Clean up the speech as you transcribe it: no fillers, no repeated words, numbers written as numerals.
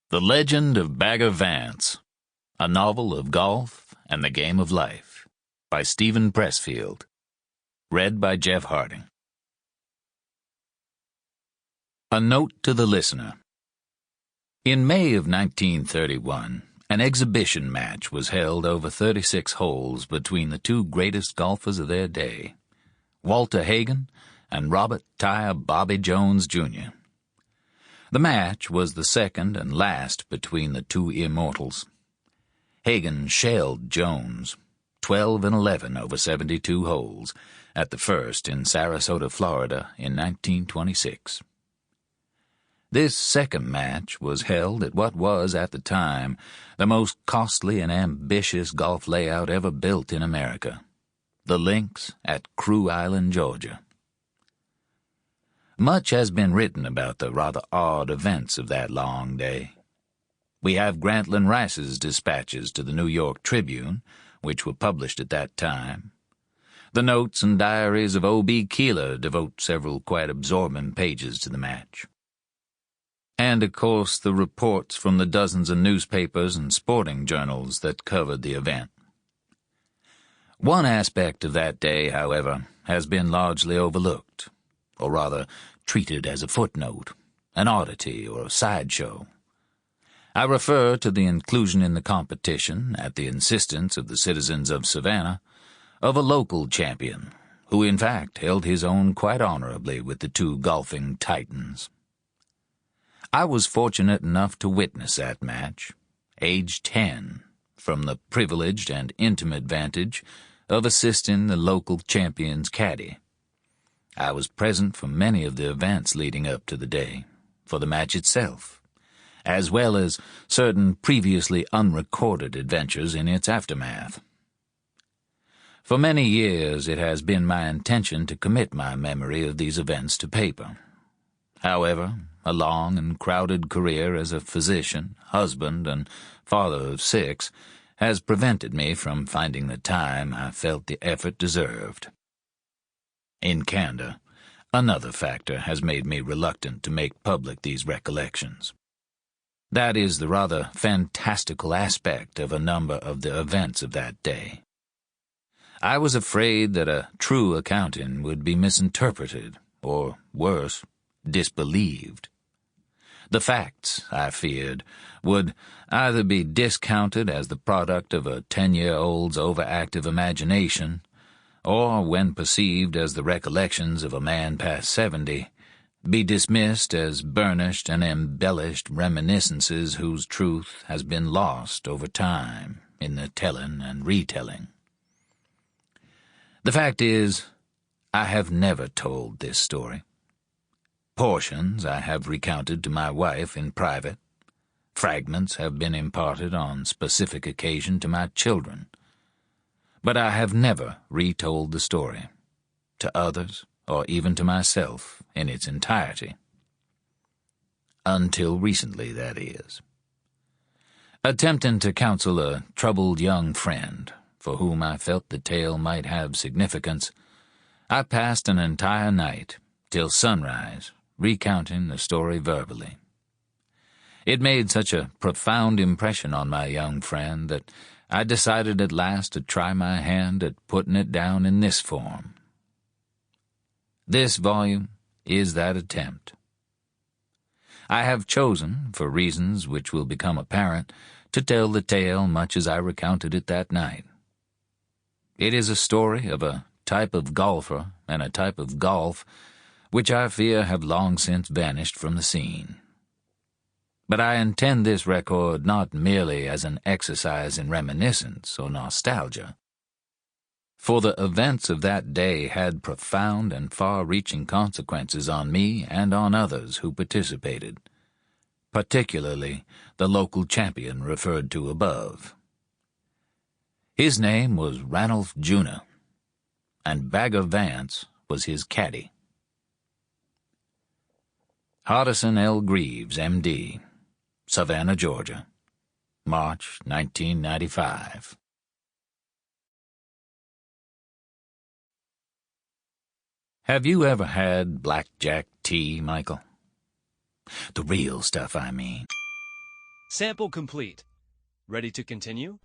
The Legend of Bagger Vance, a novel of golf and the game of life, by Stephen Pressfield. Read by Jeff Harding. A note to the listener. In May of 1931, an exhibition match was held over 36 holes between the two greatest golfers of their day, Walter Hagen and Robert Tire Bobby Jones, Jr. The match was the second and last between the two immortals. Hagen shelled Jones, 12 and 11 over 72 holes, at the first in Sarasota, Florida, in 1926. This second match was held at what was, at the time, the most costly and ambitious golf layout ever built in America, the links at Krewe Island, Georgia. Much has been written about the rather odd events of that long day. We have Grantland Rice's dispatches to the New York Tribune, which were published at that time. The notes and diaries of O.B. Keeler devote several quite absorbing pages to the match. And, of course, the reports from the dozens of newspapers and sporting journals that covered the event. One aspect of that day, however, has been largely overlooked, or rather treated as a footnote, an oddity, or a sideshow. I refer to the inclusion in the competition, at the insistence of the citizens of Savannah, of a local champion, who in fact held his own quite honorably with the two golfing titans. I was fortunate enough to witness that match, aged 10, from the privileged and intimate vantage of assisting the local champion's caddie. I was present for many of the events leading up to the day, for the match itself, as well as certain previously unrecorded adventures in its aftermath. For many years it has been my intention to commit my memory of these events to paper. However, a long and crowded career as a physician, husband, and father of 6 has prevented me from finding the time I felt the effort deserved. In candor, another factor has made me reluctant to make public these recollections. That is the rather fantastical aspect of a number of the events of that day. I was afraid that a true accounting would be misinterpreted, or, worse, disbelieved. The facts, I feared, would either be discounted as the product of a 10-year-old's overactive imagination, or, when perceived as the recollections of a man past 70, be dismissed as burnished and embellished reminiscences whose truth has been lost over time in the telling and retelling. The fact is, I have never told this story. Portions I have recounted to my wife in private. Fragments have been imparted on specific occasion to my children. But I have never retold the story, to others or even to myself, in its entirety. Until recently, that is. Attempting to counsel a troubled young friend, for whom I felt the tale might have significance, I passed an entire night, till sunrise, recounting the story verbally. It made such a profound impression on my young friend that I decided at last to try my hand at putting it down in this form. This volume is that attempt. I have chosen, for reasons which will become apparent, to tell the tale much as I recounted it that night. It is a story of a type of golfer and a type of golf which I fear have long since vanished from the scene. But I intend this record not merely as an exercise in reminiscence or nostalgia, for the events of that day had profound and far-reaching consequences on me and on others who participated, particularly the local champion referred to above. His name was Rannulph Junah, and Bagger Vance was his caddie. Hardison L. Greaves, M.D., Savannah, Georgia, March 1995. Have you ever had blackjack tea, Michael? The real stuff, I mean. Sample complete. Ready to continue?